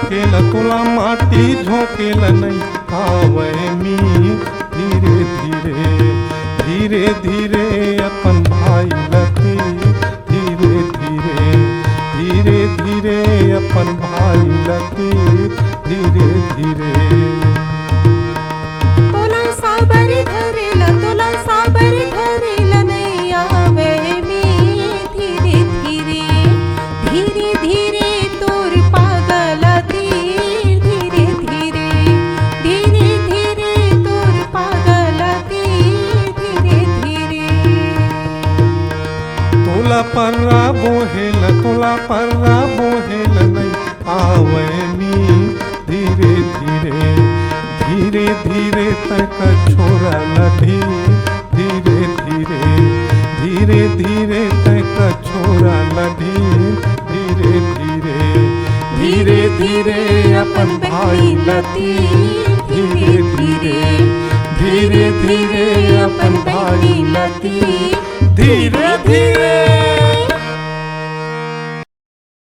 झोंकेल तुला माती झोंकेल नहीं आवे मी धीरे धीरे धीरे धीरे अपन भाई लती धीरे धीरे धीरे धीरे अपन भाई लती धीरे धीरे तुला साबर धरेल तुला साबर धरेल नहीं आवे मी धीरे धीरे धीरे धीरे तोर पागल तीर धीरे धीरे धीरे धीरे तोर पागल तीर धीरे धीरे तुला पर्रा बोहेल नहीं आवे मी धीरे धीरे धीरे धीरे तक छोरा लधी धीरे धीरे धीरे धीरे तक छोरा लधी धीरे धीरे धीरे धीरे अपन भाई लती धीरे धीरे धीरे धीरे अपन भाई लती धीरे धीरे।